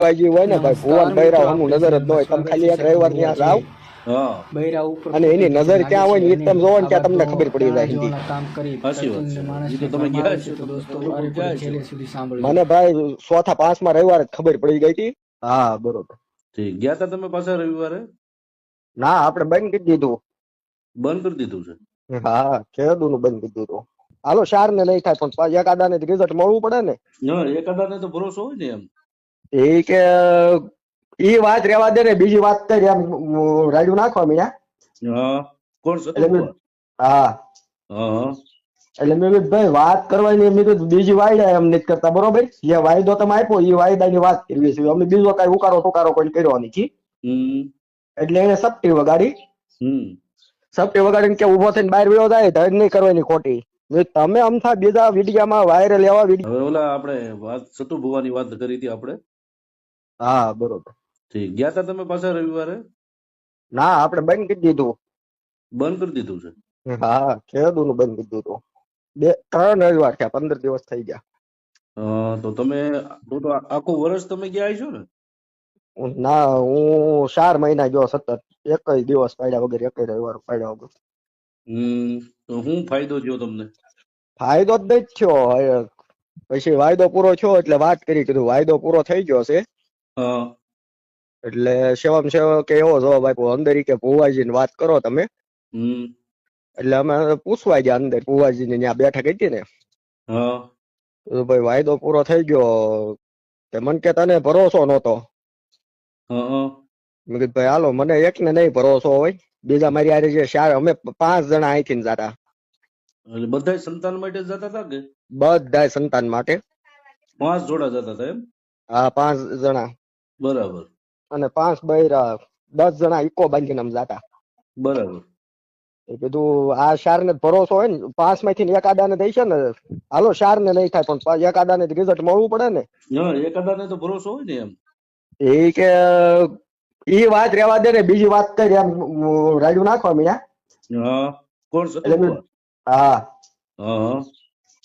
ભાઈ હોય ને ભાઈ ભુવન બૈરાવ હમું નજર જ ન હોય. તમે ખાલી એક રવિવાર ત્યાં જાઓ હા બૈરા ઉપર અને એની નજર ક્યાં હોય ને એ તમે જોવો ને ત્યાં તમને ખબર પડી જાય હિન્દી. કામ કરી સાચી વાત છે. માણસને ઈ તો તમે ભરમાવે ગયા છે. છો, તો તમને દોસ્તો ખબર આ પડે recording ક્યાં છેલ્લે છો? સુધી સાંભળજો. મને ભાઈ ચોથા પાંચમા રવિવારે જ ખબર પડી ગઈ હતી. હા બરોબર. ઠીક. ગયા તા તમે પાછા રવિવારે? ના આપણે બંધ કરી દીધું. બંધ કરી દીધું છે? હા ખેડૂ નું બંધ કરી દીધું. હાલો શાર ને નહીં થાય પણ પાછા એકાદા ને રિઝલ્ટ મળવું પડે ને. હા, એકાદાને તો ભરોસો હોય ને એમ. એ કે ઈ વાત રેવા દે ને બીજી વાત કરી એમ રાડ્યું નાખવા મીયા. હા. કોણ સતુ એટલે બુઆ? હા હા એટલે મેં કીધું ભાઈ વાત કરવાની મેં કીધું બીજી વાયદા એમ નથી કરતા બરોબર. જે વાયદો તમે આપ્યો એ વાયદાની વાત કરવી છે. અમે બીજો કઈ ઉકારો ટુકારો કોઈ કર્યો નથી. હમ એટલે એને સપટી વગાડી. હમ સપટી વગાડીને કે ઉભો થઈને બહાર વયો જાય ધડ નહીં કરવાની ખોટી. તમે અમથા બીજા વિડીયામાં વાયરલ એવા વિડીયો. હવે ઓલા આપણે વાત સતુ બુવાની વાત કરી હતી આપણે. હા બરોબર. ઠીક. ગયા તા તમે પાછા રવિવારે? ના આપણે બંધ કરી દીધું. બંધ કરી દીધું છે? હા ખેડૂ નું બંધ કરી દીધું. 3 રવિવાર થયા 15 દિવસ થઈ ગયા. તો તમે તો આખું વર્ષ તમે ગયા છો ને? ના હું 4 મહિના ગયો સતત. એક દિવસ પાડ્યા વગર એક રવિવાર પાડ્યા વગર. તો શું ફાયદો થયો તમને? ફાયદો જ નહીં થયો. પછી વાયદો પૂરો થયો એટલે વાત કરી કીધું વાયદો પૂરો થઈ ગયો છે. હા એટલે સેવમ સેવક એવો જવાબ આપ્યો અંદર કે ભુવાજીને વાત કરો તમે. હમ એટલે અમે પૂછવા ગયા અંદર ભુવાજીને ત્યાં બેઠક હતી ને. હા તો ભાઈ વાયદો પૂરો થઈ ગયો. મન કે તને ભરોસો નહોતો. હા મેં કીધું ભાઈ હાલો મને એકને નહીં ભરોસો હોય. બીજા મારી હારે જે 4 અમે 5 જણા અહીંથી જતા. એટલે બધા સંતાન માટે જતા હતા કે? બધા સંતાન માટે. 5 જોડા જતા હતા એમ? હા 5 જણા. બરાબર અને 5 બૈરા 10 જણા ઈકો બાંધીને આમ જાતા. બરાબર. એ કીધું આ 4 ને ભરોસો હોય ને 5 માંથી એક આડાને દઈ છે ને. હાલો 4 ને નહીં થાય પણ એક આડાને રિઝલ્ટ મળવું પડે ને. હા, એકાદાને તો ભરોસો હોય ને એમ. એ કે ઈ વાત રેવા દે ને બીજી વાત કરી એમ રાડ્યું નાખવા મીયા. હા. કોણ સતુ એટલે બુઆ? હા હા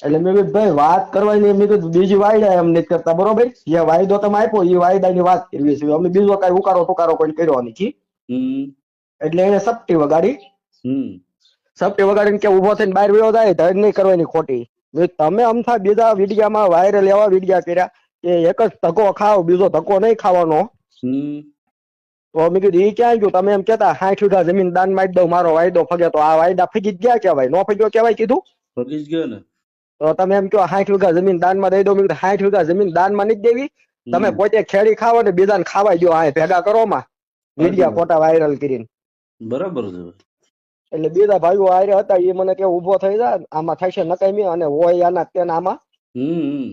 એટલે મેં કીધું ભાઈ વાત કરવાની મેં કીધું બીજી વાયદા એમ નથી કરતા બરોબર. જે વાયદો તમે આપ્યો એ વાયદાની વાત કરવી છે. અમે બીજો કઈ ઉકારો ટુકારો કોઈ કર્યો નથી. હમ એટલે એને સપટી વગાડી. હમ સપટી વગાડીને કે ઉભો થઈને બહાર વયો જાય ધડ નહીં કરવાની ખોટી. તમે અમથા બીજા વિડીયામાં વાયરલ એવા વિડીયા કર્યા કે એક જ ધક્કો ખાવ બીજો ધક્કો નહીં ખાવાનો. હમ તો મેં કીધું ઈ ક્યાં ગયું તમે એમ કેતા 60 વીઘા જમીન દાન મારી દઉં મારો વાયદો ફગે. તો આ વાયદા ફગી જ ગયા કેવાય નો ફગ્યો કેવાય કીધું. ફગી જ ગયો ને? તો તમે એમ કહો 60 વીઘા જમીન દાનમાં દઈ દો. મેં કીધું 60 વીઘા જમીન દાનમાં નથી દેવી. તમે હમ પોતે ખેડી ખાવો ને બીજાને ખાવા દો. આ ભેગા કરો માં વિડીયા ખોટા વાયરલ કરીને. બરાબર છે. એટલે બીજા ભાઈઓ આરે હતા એ મને કે ઉભો થઈ જાય આમાં થશે નકામી અને હોય આના તેના આમાં. હમ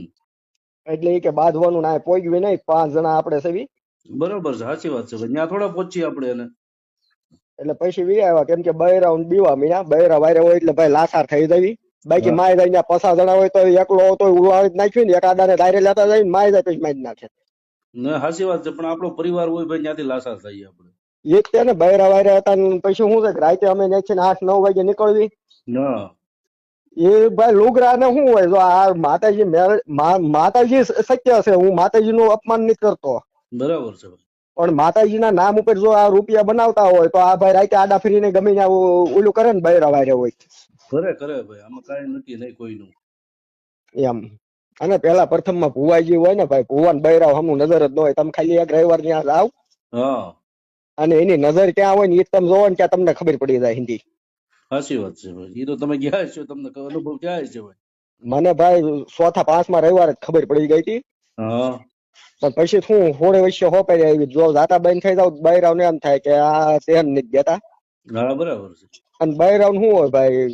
એટલે એ કે બાંધવાનું ના પોગ્યું નહીં 5 જણા આપણે સેવી. બરોબર છે. સાચી વાત છે. ત્યાં થોડા પહોંચીએ આપણે એને. એટલે પછી વી આવ્યા કેમ કે બૈરા બીવા મીના બૈરા વાયરે હોય એટલે ભાઈ લાસાર થઈ જવી. બાકી માય જાય ત્યાં 50 જણા હોય તો એકલો તો ઉલાળી જ નાખ્યું ને એકાદાને ડાયરે લેતા જાય ને માય જાય પછી મારી નાખે. ના સાચી વાત છે. પણ આપણો પરિવાર હોય ભાઈ ત્યાંથી લાસાર થઈએ આપણે. એ જ છે ને બૈરા વાયરે હતા ને પછી શું છે કે રાતે અમે છે ને 8-9 વાગે નીકળવી. હા એ ભાઈ લુગરા ને શું હોય જો આ માતાજી માતાજી સત્ય છે. હું માતાજી નું અપમાન નથી કરતો. બરાબર છે. પણ માતાજીના નામ ઉપર જો આ રૂપિયા બનાવતા હોય તો આ ભાઈ રાતે આડા ફરીને ગમે ત્યાં ઓલું કરે ને બૈરા વાયરે હોય કરે ભાઈ. આમાં કાંઈ નથી નહીં કોઈનું એમ. અને પેલા પ્રથમમાં ભુવાજી હોય ને ભાઈ ભુવન બૈરાવ હમું નજર જ ન હોય. તમે ખાલી એક રવિવાર ત્યાં જાવ હા અને એની નજર ક્યાં હોય ને એ તમે જોવો ને ત્યાં તમને ખબર પડી જાય હિન્દી. સાચી વાત છે ભાઈ. એ તો તમે ગયા છો તમને અનુભવ ક્યાં છે ભાઈ? મને ભાઈ ચોથા પાંચમા રવિવાર જ ખબર પડી ગઈ હતી. હા પણ પછી શું હોળે વર્ષે હોપાઈ આવી જો જાતા બંધ થઈ જાવ બૈરાવ ને એમ થાય કે આ તેમ નથી દેતા. હા બરાબર છે. અને બૈરાવ શું હોય ભાઈ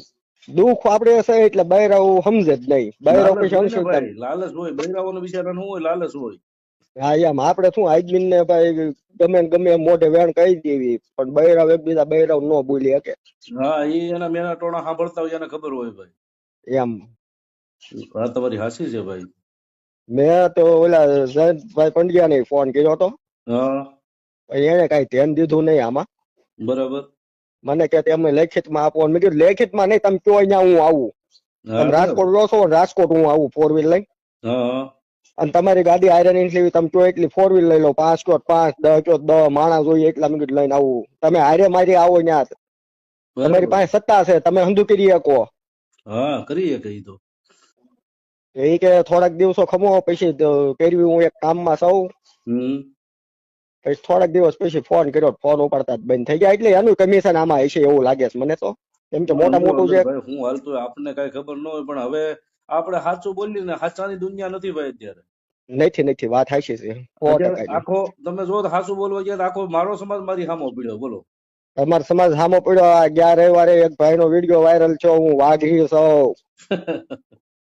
દુઃખ આપડે છે એટલે બૈરાવ સમજે જ નહીં. બૈરાવ લાલચ પછી હોય ને અંશુ ભાઈ. લાલચ હોય. બૈરાઓનો બિચારાનું શું હોય? લાલચ હોય. હા એમ આપડે શું આદમીન ને ભાઈ ગમે ને ગમે મોઢે વેણ કહી દેવી પણ બૈરાવ એકબીજા બૈરાવ ન બોલી શકે. હા એ એના મેના ટોણા સાંભળતા હોય એને ખબર હોય ભાઈ. એમ વાત તમારી હાચી છે ભાઈ. મેં તો ઓલા જયંતભાઈ પંડ્યા ને ફોન કર્યો હતો. હા એને કઈ ધ્યાન દીધું નહીં આમાં. બરાબર. મને કે તમે લેખિત માં આપો. મેં કીધું લેખિત માં નહીં તમે કયો અહીંયા હું આવું. હા તમે રાજકોટ રહો છો રાજકોટ હું આવું 4 વ્હીલ લઈ. હા અને તમારી ગાડી આયરન ઇંચ લેવી, તમે જો એટલી 4 વ્હીલ લઈ લો, 5 કયો 5, 10 કયો 10 માણસ જોઈએ એટલા મિનિટ લઈને આવું, તમે હારે મારી આવો ત્યાં, તમારી બરાબર. પાસે સત્તા છે, તમે હંધુ કરી શકો. હા કરીએ કઈ તો. એ કે થોડાક દિવસો ખમો પછી કરવી, હું એક કામમાં સૌ. હમ. પછી થોડાક દિવસ પછી ફોન કર્યો, ફોન ઉપાડતા જ બંધ થઈ ગયા, એટલે એનું કમિશન આમાં હશે એવું લાગે છે મને તો, કેમ કે મોટા અંદર મોટું અંદર જે ભાઈ હું હાલતું હોય આપણને કઈ ખબર ન હોય, પણ હવે આપણે સાચું બોલીએ ને, સાચાની દુનિયા નથી ભાઈ અત્યારે. નથી વાત હાચી છે, 100% અત્યારે ની. આખો તમે જો તો સાચું બોલવા ગયા તો આખો મારો સમાજ મારી સામો પીડ્યો, બોલો. તમારો સમાજ સામો પડ્યો. આ ગયા રવિવારે એક ભાઈનો વિડીયો વાયરલ છો, હું વાઘરી છું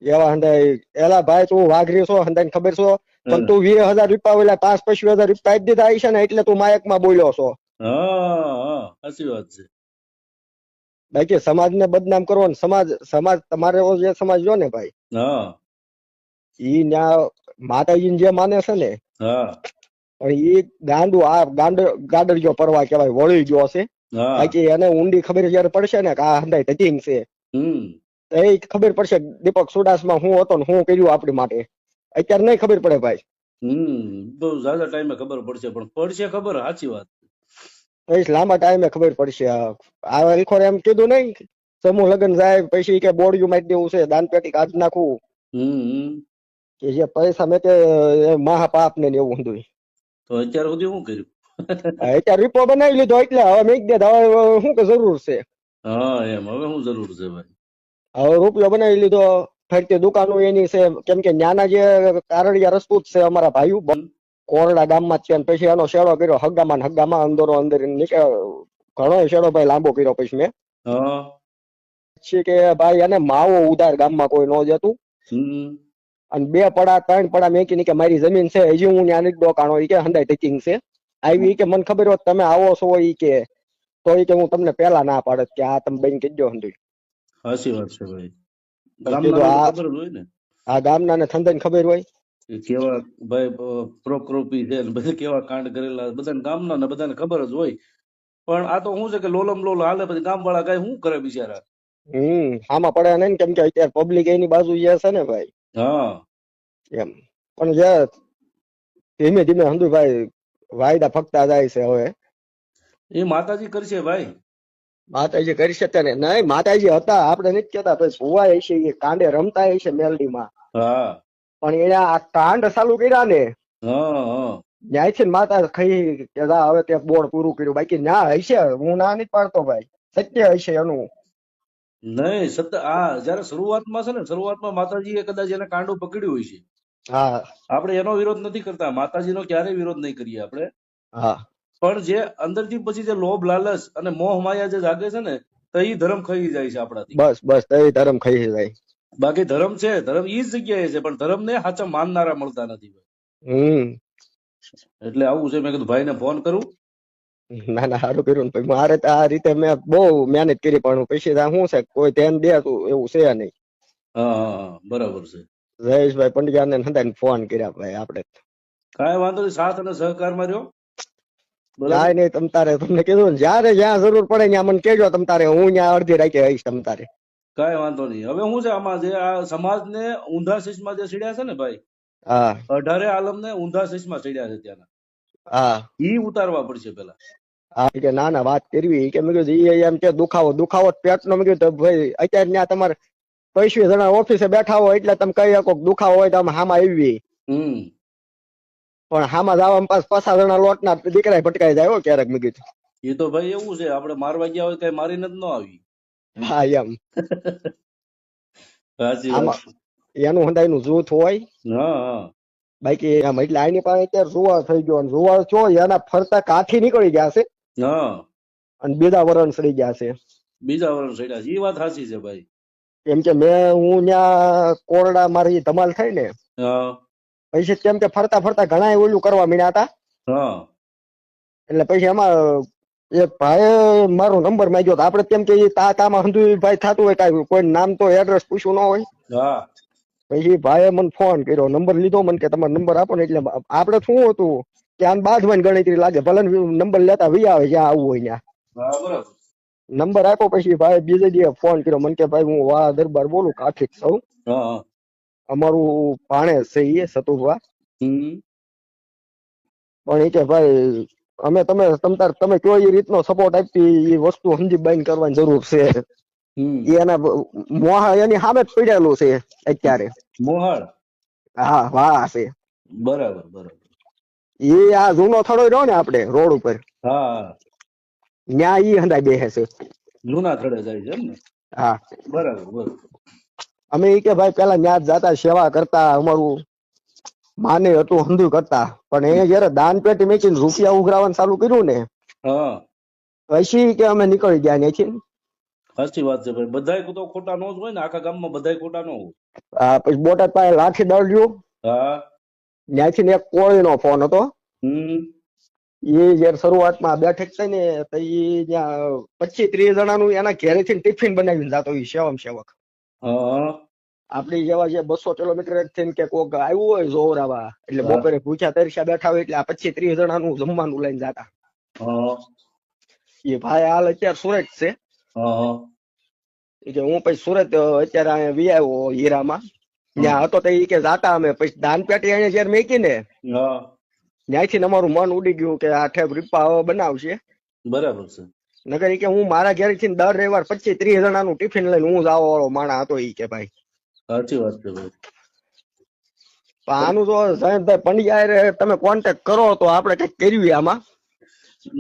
એવા હંધાઈ. એલા ભાઈ તું વાઘરી છો, હંધાઈને ખબર છો, પણ તું 20,000 રૂપિયા ઓલા 5-25,000 રૂપિયા આપી દીધા હશે ને, એટલે તું માયકમાં બોલ્યો છો. હા સાચી વાત છે. બાકી સમાજને બદનામ કરવો ને, સમાજ તમારે જે સમાજ જો ને ભાઈ, હા ઈ ન્યા માતાજીને જે માને છે ને, હા પણ ઈ ગાંડું આ ગાડરિયો પરવા કહેવાય, વળી ગયો છે. હા. બાકી એને ઊંડી ખબર જયારે પડશે ને કે આ હંધાઈ ધતિંગ છે, હમ. તો એ ખબર પડશે દીપક સુડાસમાં હું હતો ને હું કર્યું આપણી માટે. અત્યારે નહીં ખબર પડે ભાઈ, બહુ ઝાઝા ટાઈમે ખબર પડશે, પણ પડશે ખબર, સાચી વાત. પછી લાંબા ટાઈમે ખબર પડશે. આ અલખોર એમ કીધું નહીં, સમૂહ લગ્ન જાય પછી કે બોડિયું મારી દેવું છે, દાન પેટી કાઢી નાખવું, હમ. કે જે પૈસા મેં તે મહાપાપ ને એવું બધું. તો અત્યાર સુધી શું કર્યું? અત્યારે રીપો બનાવી લીધો, એટલે હવે મેં દે હવે શું કે જરૂર છે. હા એમ, હવે શું જરૂર છે ભાઈ? હવે રૂપિયો બનાવી લીધો, ફરતી દુકાનો એની છે, કેમ કે ન્યાના જે કારડિયા રસપૂત છે અમારા ભાઈઓ, હમ. કોરડા ગામમાં જ છે, અને પછી એનો શેડો કર્યો હગામાં ને હગામાં અંદરો અંદર નીકળ્યો, ઘણો શેડો ભાઈ લાંબો કર્યો. પછી મેં હા. પછી કે ભાઈ એને માવો ઉધાર ગામમાં કોઈ ન જતું, હમ. અને 2 પડા 3 પડા મેકીને કે મારી જમીન છે, હજી હું ત્યાં નથી ડોકાણો, ઈ કે હંધાઈ ટેકિંગ છે આવી, ઈ કે મને ખબર હોત તમે આવો છો, ઈ કે તો ઈ કે હું તમને પેલા ના પાડત કે આ તમે બેન કીધો હંધુઈ. સાચી વાત છે ભાઈ. કીધું ગામના તો ખબર જ હોય ને આ ગામના ને થંદાઈને ખબર હોય. કે કેવા ભાઈ પ્રકોપી છે ને બધા કેવા કાંડ કરેલા, બધાને ગામના ને બધાને ખબર જ હોય. પણ આ તો શું છે કે લોલમ લોલ હાલે, પછી ગામ વાળા કઈ શું કરે બિચારા. આમાં પડે નહીં, કેમ કે અત્યારે પબ્લિક એની બાજુ જે છે ને ભાઈ, હા એમ. પણ જે ધીમે ધીમે હંધુભાઈ વાયદા ફકતા જાય છે. હવે એ માતાજી કરશે ભાઈ. માતાજી કરી શકે ને, નહીં માતાજી હતા, આપણે નથી કેતા ભાઈ, ભુવા હશે એ કાંડે રમતા હશે મેલડીમાં, હા પણ એને આ કાંડ ચાલુ કર્યા ને હા હા. ન્યાયથી માતા ખાઈ કે હવે ત્યાં બોર્ડ પૂરું કર્યું. બાકી ના હશે, હું ના નથી પાડતો ભાઈ, સત્ય હશે એનું. નહીં સત્ય, આ જયારે શરૂઆતમાં છે ને, શરૂઆતમાં માતાજીએ કદાચ એને કાંડો પકડ્યું હોય છે. હા આપણે એનો વિરોધ નથી કરતા, માતાજીનો ક્યારેય વિરોધ નહીં કરીએ આપણે, હા પણ જે અંદરથી પછી જે લોભ લાલચ અને મોહ માયા જે જાગે છે ને, તો એ ધર્મ ખાઈ જાય છે આપણાથી. બસ એ ધર્મ ખાઈ જાય. બાકી ધર્મ છે, ધર્મ ઈ જ જગ્યાએ છે, પણ ધર્મને સાચા માનનારા મળતા નથી. એટલે આવું છે. મેં કીધું ભાઈને ફોન કરું. ના ના સારું કર્યું ને. મારે તો આ રીતે મેં બહુ મહેનત કરી, પણ પછી શું છે કોઈ ધ્યાન દે એવું છે નહીં. હા હા બરાબર છે. જયેશભાઈ પંડ્યાને હંધાઈને ફોન કર્યા ભાઈ આપણે. કાંઈ વાંધો નહીં, સાથ અને સહકારમાં રહ્યો. બરાબર. કાંઈ નહીં, તમને કીધું ને, જયારે જ્યાં જરૂર પડે ત્યાં મને કહેજો. હું ત્યાં અડધી રાખી આવીશ તારે. કાંઈ વાંધો નહીં. હવે શું છે આમાં, જે આ સમાજને ઊંધા શીશમાં જે સીડ્યા છે ને ભાઈ, હા 18 આલમને ઊંધા શીશમાં સીડ્યા છે ત્યાંના, હા ઈ ઉતારવા પડશે પેલા. હા કે ના ના વાત કરવી કે મેં કીધું ઈ એમ કે દુખાવો પેટનો. મેં કીધું ભાઈ અત્યારે ત્યાં તમારે 25 જણા ઓફિસે બેઠા હોય એટલે તમે કહી શકો દુખાવો હોય તો અમે હામાં આવી, પણ હામાં જવામાં પાછ 50 જણા લોટના દીકરા ભટકાઈ જાય ક્યારેક. મેં કીધું એ તો ભાઈ એવું છે, આપણે મારવા ગયા હોય કઈ મારીને જ ન આવી. હા એમ સાચી વાત. આમાં એનું હંધાઈનું જૂથ હોય. હા હા બાકી આમ એટલે આની પાસે અત્યારે જુવાર થઈ ગયો, અને જુવાર છો એના ફરતા કાઠી નીકળી ગયા છે, હા. અને બીજા વરણ સડી ગયા છે. બીજા વર્ષ સીડ્યા છે, એ વાત સાચી છે ભાઈ. કેમ કે હું ત્યાં કોરડા મારી ધમાલ થઈ ને હા પછી, કેમ કે ફરતા ઘણા ઓલું કરવા માંડ્યા હતા. હા એટલે પછી એમાં એક ભાઈ મારો નંબર માંગ્યો. આપડે કેમ કે તામાં હંધુ ભાઈ થતું હોય, કાંઈ કોઈ નામ તો એડ્રેસ પૂછવું ન હોય. હા પછી ભાઈએ મને ફોન કર્યો, નંબર લીધો, મને કે તમારો નંબર આપો ને. એટલે આપડે શું હતું કે આમ બાજવાની ગણતરી લાગે, ભલે નંબર લેતા વી આવે જ્યાં આવવું હોય ત્યાં. હા બરાબર. નંબર આપ્યો પછી ભાઈ બીજે દિવસે ફોન કર્યો મને કે ભાઈ હું વાહ દરબાર બોલું, કાઠી સૌ. હા અમારું ભાણે છે એ સતુભા. હમ પણ એ કે ભાઈ અમે તમે કયો એ રીતનો સપોર્ટ આપી એ વસ્તુ સમજી બાઈન કરવાની જરૂર છે. હમ એના મોહ એની સામે જ પડેલું છે અત્યારે. મોહાળ. હા વાહ છે. બરાબર બરાબર. એ આ જૂનો થડો રહ્યો ને આપણે રોડ ઉપર હા ન્યા ઈ હંધા બેસે છે. જૂના થડે જાય છે એમ ને. હા બરાબર બરાબર. અમે ઈ કે ભાઈ પેલા ન્યા જ જાતા સેવા કરતા અમારું માને હતું હંધું કરતા પણ એ જયારે દાન પેટી મેકીને રૂપિયા ઉઘરાવાનું ચાલુ કર્યું ને હા પછી કે અમે નીકળી ગયા ત્યાંથી. સાચી વાત છે ભાઈ. બધાય તો ખોટા નો જ હોય ને, આખા ગામમાં બધાય ખોટા નો હોય. પછી બોટાદ પાસે લાઠી દળ્યું હા ત્યાંથી એક કોળીનો ફોન હતો. હમ એ જયારે શરૂઆતમાં બેઠક થઈ ને તો એ ત્યાં 25-30 જણાનું એના ઘેરેથી ટિફિન બનાવીને જતો એ સેવક. હા આપડી જેવા જે 200 કિલોમીટર થઈને કે કોક આવ્યું હોય જોવરાવા એટલે હા બપોરે ભૂખ્યા તરસ્યા બેઠા હોય એટલે આ 25-30 જણાનું જમવાનું લઈને જતા. હા એ ભાઈ હાલ અત્યારે સુરત છે. હા કે હું પછી સુરત અત્યારે અહીંયા વી આવ્યો હીરામાં. ત્યાં હતો તો એ કે જાતા અમે પછી દાન પેટી એને જયારે મેકી ને હા ત્યાંથી અમારું મન ઉડી ગયું કે આ ઠેક રીપા હવે બનાવશે. બરાબર છે. નકર ઈ કે હું મારા ઘરેથી દર રવિવાર 25-30 જણાનું ટિફિન લઈને હું જવા વાળો માણસ હતો ઈ કે ભાઈ. સાચી વાત છે ભાઈ. પણ આનું તો જયંતભાઈ પંડ્યા તમે કોન્ટેક્ટ કરો તો આપણે કઈક કર્યું આમાં.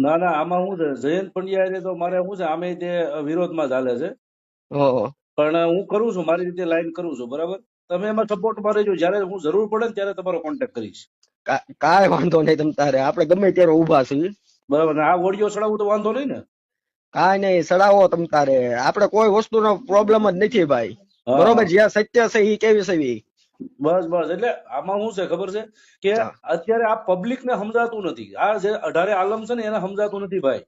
ના ના આમાં શું છે, જયંત પંડ્યા હારે તો મારે શું છે, આમે તે વિરોધમાં ચાલે છે. હો. પણ હું કરું છું મારી રીતે લાઈન કરું છું બરાબર. તમે એમાં સપોર્ટમાં રહેજો. જયારે હું જરૂર પડે ને ત્યારે તમારો કોન્ટેક્ટ કરીશ. કાંઈ વાંધો નહીં તમ તારે આપણે ગમે ત્યારે ઉભા છીએ. બરાબર ને આ ઓડિયો ચડાવવું તો વાંધો નહીં ને. કાંઈ નહીં સડાવો તમ તારે. આપણે કોઈ વસ્તુનો પ્રોબ્લેમ જ નથી ભાઈ. હા બરોબર જ્યાં સત્ય છે એ કેવી છે ઈ. બસ બસ. એટલે આમાં શું છે ખબર છે કે અત્યારે આ પબ્લિક ને સમજાતું નથી. આ જે 18 આલમ છે ને એને સમજાતું નથી ભાઈ.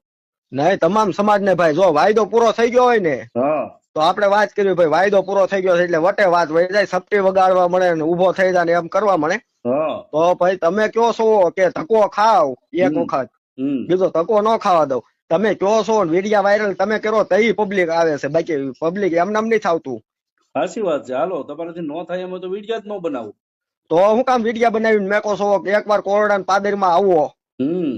નહીં તમામ સમાજને ભાઈ જો વાયદો પૂરો થઈ ગયો હોય ને હા તો આપણે વાત કરી ભાઈ વાયદો પૂરો થઈ ગયો છે એટલે વટે વાત વહી જાય, સપટી વગાડવા મળે ને ઉભો થઈ જાય ને એમ કરવા મળે. હા તો ભાઈ તમે કયો છો કે ધક્કો ખાવ એક હમ વખત, હમ બીજો ધક્કો ન ખાવા દઉં. તમે કયો છો વિડિયા વાયરલ તમે કરો તો પબ્લિક આવે છે, બાકી પબ્લિક એમને એમ નથી આવતું. સાચી વાત છે. હાલો તમારાથી ન થાય એમાં તો વિડિયા જ ન બનાવો. તો હું કામ વિડિયા બનાવીને મેકો છો કે એકવાર કોરડા પાદરમાં આવો. હમ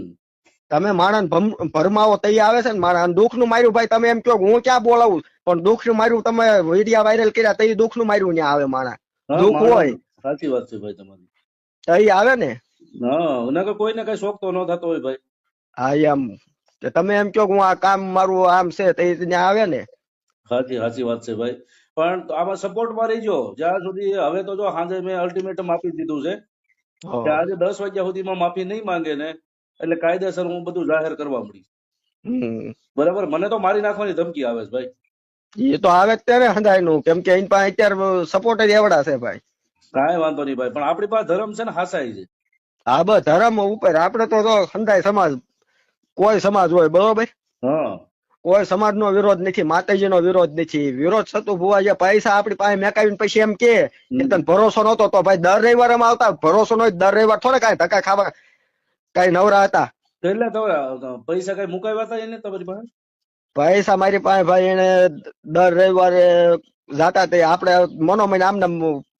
તમે માણસ ભરમાવો તઈ આવે છે ને માણસ દુઃખ નું માર્યું ભાઈ તમે એમ કહો હું ક્યાં બોલાવું પણ દુઃખ નું માર્યું તમે વિડિયા વાયરલ કર્યા તઈ દુઃખ નું માર્યું ત્યાં આવે માણસ. હા દુઃખ હોય માણસ સાચી વાત છે ભાઈ તમારી. તઈ આવે ને. હા નકર કોઈને કઈ શોખ તો ન થતો હોય ભાઈ. હા એમ કે તમે એમ કહો હું આ કામ મારું આમ છે તઈ ત્યાં આવે ને. સાચી વાત છે ભાઈ. પણ આમાં સપોર્ટમાં રહીજો જ્યાં સુધી. હવે તો જો સાંજે મેં અલ્ટિમેટમ આપી દીધું છે કે આજે 10 વાગ્યા સુધીમાં માફી નહીં માંગે ને એટલે કાયદેસર હું બધું જાહેર કરવા મળી. બરાબર. મને તો મારી નાખવાની ધમકી આવે છે ભાઈ. એ તો આવે જ ત્યારે હંધાય નું કેમ કે એની પાસે અત્યારે સપોર્ટ જ એવડા છે ભાઈ. કાંઈ વાંધો નહીં ભાઈ. પણ આપણી પાસે ધર્મ છે ને હાસાઈ છે. હા બસ ધર્મ ઉપર આપણે તો હંધાય સમાજ કોઈ સમાજ હોય બરોબર. હા કોઈ સમાજ નો વિરોધ નથી, માતાજી નો વિરોધ નથી. વિરોધ થતું ભુવા જે પૈસા આપણી પાસે મેકાવીને પછી એમ કે તને ભરોસો નતો તો ભાઈ દર રવિવારે એમ આવતા. ભરોસો નો દર રવિવાર થોડે કાંઈ ધક્કા ખાવા કઈ નવરા હતા. એટલે તો પૈસા કઈ મુકાવ્યા હતા એને તમારી પાસે? પૈસા મારી પાસે ભાઈ એને દર રવિવારે જાતા તે આપણે મનોમન આમને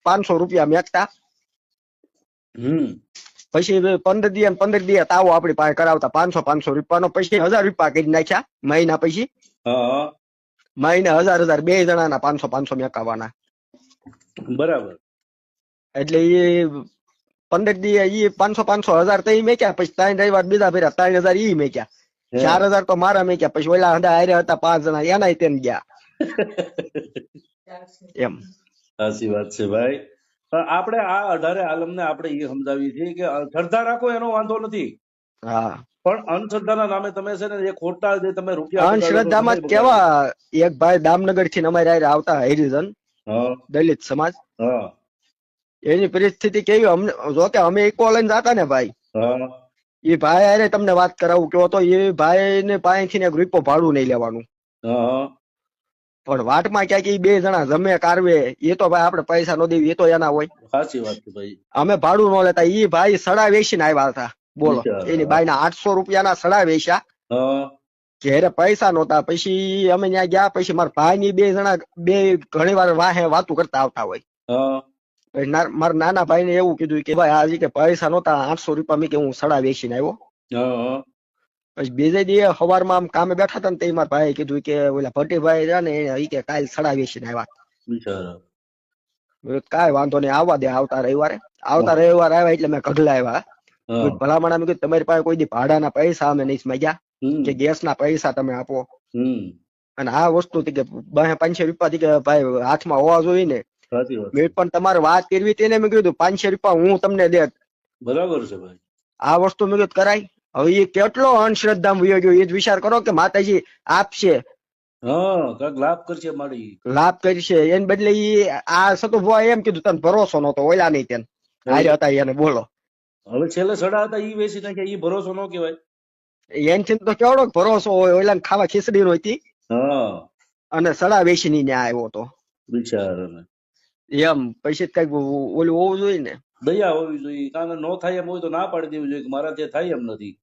500 રૂપિયા મેકતા. પછી 15 દી 15 દી તાવો આપણી પાસે કરાવતા 500 રૂપિયાનો. પછી 1000 રૂપિયા કરી નાખ્યા મહિના પછી. મહિને 1000 બે જણાના 500 મેકાવાના. બરાબર. એટલે એ 15 દી એ 500 1000 તો એ મેક્યા. પછી 3 રવિવાર બીજા ભર્યા 3000 ઈ મેક્યા. 4000 તો મારા મેક્યા. પછી ઓલા હંધા હારે હતા 5 જણા એના તેમ ગયા એમ. સાચી વાત છે ભાઈ. આપણે આ 18 આલમને આપણે એ સમજાવીએ છીએ કે શ્રદ્ધા રાખો એનો વાંધો નથી. હા પણ અંધશ્રદ્ધાના નામે તમે છે ને એ ખોટા જે તમે રૂપિયા અંધશ્રદ્ધામાં કેવા એક ભાઈ દામનગર થી અમારે હારે આવતા હરિજન દલિત સમાજ. એની પરિસ્થિતિ કેવી અમને જો કે અમે ઇકો લઈને જતા ને ભાઈ. એ ભાઈ અરે તમને વાત કરાવું કેવો તો એ ભાઈ ને પાસેથી એક રૂપિયો ભાડું નહીં લેવાનું. પણ વાટમાં ક્યાંક એ બે જણા જમે કારવે એ તો ભાઈ આપણે પૈસા નો દેવી એ તો એના હોય. સાચી વાત છે ભાઈ. અમે ભાડું ન લેતા. એ ભાઈ સડા વેચીને આવ્યા હતા બોલો. એની બાઈના 800 રૂપિયાના સડા વેચ્યા. ઘેરે પૈસા નહોતા. પછી અમે ત્યાં ગયા. પછી મારા ભાઈ ની બે જણા બે ઘણી વાર વાહે વાતું કરતા આવતા હોય. મારા નાના ભાઈ ને એવું કીધું કે ભાઈ આજે કે પૈસા નહોતા 800 રૂપિયા મેં કે હું સડા વેચીને આવ્યો. હા પછી બીજે દી સવારમાં આમ કામે બેઠા હતા ને તે મારા ભાઈ કીધું કે ઓલા ભટ્ટીભાઈ રહ્યા ને ઈ કે કાલ સડા વેચીને આવ્યા. બિચારા. મેં કીધું કાંઈ વાંધો નહીં આવવા દે આવતા રવિવારે આવ્યા એટલે મેં કઢલાવ્યા. હા ભલામણ મેં કીધું તમારી પાસે કોઈ દી ભાડાના પૈસા અમે નહીં માંગ્યા કે ગેસના પૈસા તમે આપો. અને આ વસ્તુ કે 500 રૂપિયા થી કે ભાઈ હાથમાં હોવા જોઈએ ને. સાચી વાત મેં પણ તમારે વાત કરવી હતી ને મેં કીધું 500 રૂપિયા હું તમને દે. બરાબર છે ભાઈ. આ વસ્તુ મેં કીધું કરાય. હવે એ કેટલો અંધશ્રદ્ધામાં વયો ગયો એ જ વિચાર કરો કે માતાજી આપશે હા કાંઈક લાભ કરશે મારી. લાભ કરશે એને બદલે ઈ આ સતુભાઈ એમ કીધું તને ભરોસો નતો ઓલા નહીં તેન હારે હતા એને બોલો. હવે છેલ્લે સડા હતા ઈ વેચી નાખ્યા ઈ ભરોસો ન કહેવાય. એનથી તો કેવડો ભરોસો હોય ઓલા ખાવા ખીચડી નો હતી હા અને સડા વેચીને ન્યા આવ્યો તો બિચારાને એમ. પછી કઈક ઓલું હોવું જોઈએ ને. દયા હોવી જોઈએ. કારણ નો થાય એમ હોય તો ના પાડી દેવી જોઈએ કે મારાથી થાય એમ નથી.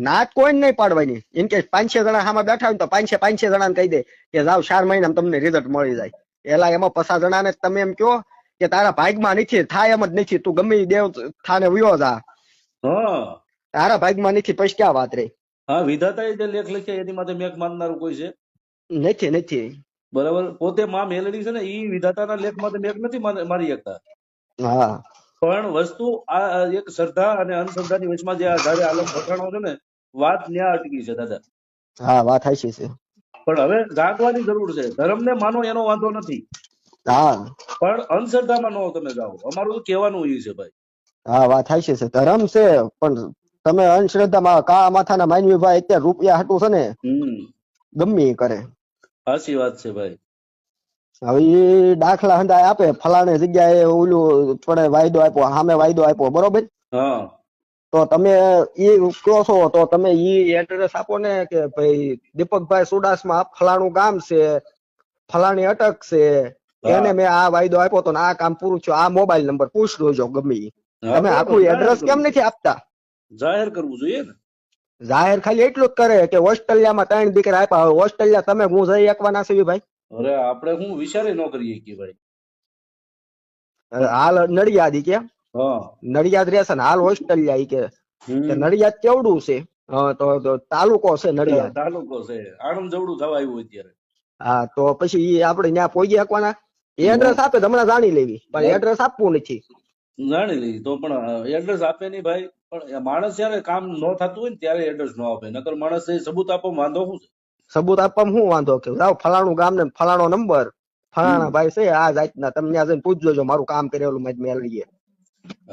નાત કોઈ નહીં પાડવાની. એમ કે 500 જણા સામે બેઠા હોય તો 500 જણાને કહી દે કે જાવ 4 મહિનામાં તમને રિઝલ્ટ મળી જાય. એલા એમાં 50 જણાને તમે એમ કહો કે તારા ભાગમાં નથી થાય એમ જ નથી તું ગમે ઈ દેવ થાને વયો જા. હા તારા ભાગમાં નથી પછી ક્યાં વાત રહી. હા વિધાતાએ જે લેખ લખ્યા એની માટે મેઘ માનનારું કોઈ છે? નથી. બરાબર. પોતે માં મેલડી છે ને ઈ વિધાતાના લેખ માટે મેઘ નથી મારી શકતા. હા પણ વસ્તુ આ એક શ્રદ્ધા અને અંધશ્રદ્ધાની વચમાં જે આધારે આલમ પઠાણો છે ને વાત ન્યા અટકી છે દાદા. હા વાત હાચી છે. પણ હવે જાગવાની જરૂર છે. ધર્મને માનો એનો વાંધો નથી, હા પણ અંધશ્રદ્ધામાં ન તમે જાઓ. અમારું તો કહેવાનું એ છે ભાઈ. હા વાત હાચી છે. ધર્મ છે પણ તમે અંધશ્રદ્ધામાં કા માથાના માનવી ભાઈ અત્યારે રૂપિયા હાટું છે ને ગમે ઈ કરે. સાચી વાત છે ભાઈ. હવે એ દાખલા હંધાય આપે ફલાણી જગ્યાએ ઓલું થોડે વાયદો આપ્યો સામે વાયદો આપ્યો બરોબર. હા તો તમે ઈ કહો છો તો તમે ઈ એડ્રેસ આપો ને કે ભાઈ દીપકભાઈ સુડાસમાં ફલાણું ગામ છે ફલાણી અટક છે એને મેં આ વાયદો આપ્યો તો આ કામ પૂરું થયું આ મોબાઈલ નંબર પૂછ જોજો ગમે ઈ. તમે આખું એડ્રેસ કેમ નથી આપતા? જાહેર કરવું જોઈએ ને. જાહેર ખાલી એટલું જ કરે કે ઓસ્ટ્રેલિયામાં 3 દીકરા આપ્યા. હવે ઓસ્ટ્રેલિયા તમે હું જઈ શકવાના છે ભાઈ? અરે આપણે હું વિચારે ન કરીએ કે ભાઈ. હાલ નડિયાદ ઈ કે હા નડિયાદ રહેશે ને હાલ ઓસ્ટ્રેલિયા ઈ કે નડિયાદ કેવડું છે? તો તાલુકો છે નડિયાદ. તાલુકો છે. આણંદ જવડું થવા આવ્યું અત્યારે. હા તો પછી ઈ આપણે ત્યાં પહોંચી શકવાના? એડ્રેસ આપે તો હમણાં જાણી લેવી પણ એડ્રેસ આપવું નથી. જાણી લઈ તો પણ એડ્રેસ આપે નહીં ભાઈ. પણ માણસ જયારે કામ ન થતું હોય ને ત્યારે એડ્રેસ ન આપે. નકર માણસ સબૂત આપો વાંધો શું છે? સબૂત આપવામાં શું વાંધો કે જાઓ ફલાણું ગામ ને ફલાણો નંબર ફલાણા ભાઈ છે આ જાતના તમે ત્યાં જઈને પૂછજો જો મારું કામ કરેલું મેળવીએ.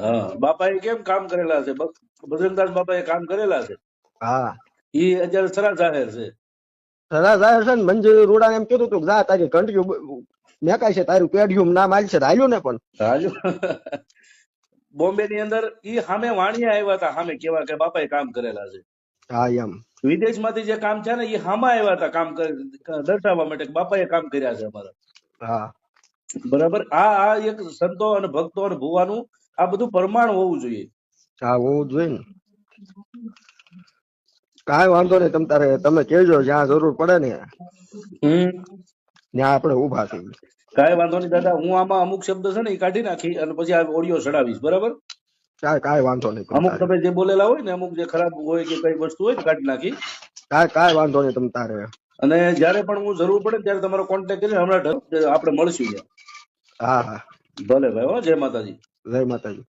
હા બાપાએ કેમ કામ કરેલા છે? બજરંગદાસ બાપાએ કામ કરેલા છે. હા ઈ અત્યારે સરા જાહેર છે. સરા જાહેર છે ને. મંજૂરી રૂડા એમ કીધું તું જા તારી ઘંટિયું મેકાય છે તારું પેઢિયું નામ આલ છે હાલ્યું ને પણ રાજુ બોમ્બે ની અંદર ઈ સામે વાણિયા આવ્યા હતા સામે કેવા કે બાપાએ કામ કરેલા છે. હા એમ વિદેશમાંથી જે કામ છે ને એ હામાં આવ્યા હતા કામ દર્શાવવા માટે કે બાપાએ કામ કર્યા છે અમારા. હા બરાબર. આ એક સંતો અને ભક્તો અને ભુવાનું આ બધું પ્રમાણ હોવું જોઈએ. હા હોવું જોઈએ ને. કાંઈ વાંધો નહીં તમ તારે તમે કહેજો જ્યાં જરૂર પડે ને ત્યાં આપણે ઉભા થઈએ. કાંઈ વાંધો નહીં દાદા. હું આમાં અમુક શબ્દ છે ને એ કાઢી નાખી અને પછી આ ઓડિયો ચડાવીશ. બરાબર. કાંઈ વાંધો નહીં. અમુક તમે જે બોલેલા હોય ને અમુક જે ખરાબ હોય કે કઈ વસ્તુ હોય કાઢી નાખી. કાંઈ વાંધો નહીં તમ તારે. અને જયારે પણ હું જરૂર પડે ત્યારે તમારો કોન્ટેક્ટ કરીને હમણાં આપણે મળશું. હા હા ભલે ભાઈ. હો જય માતાજી. જય માતાજી.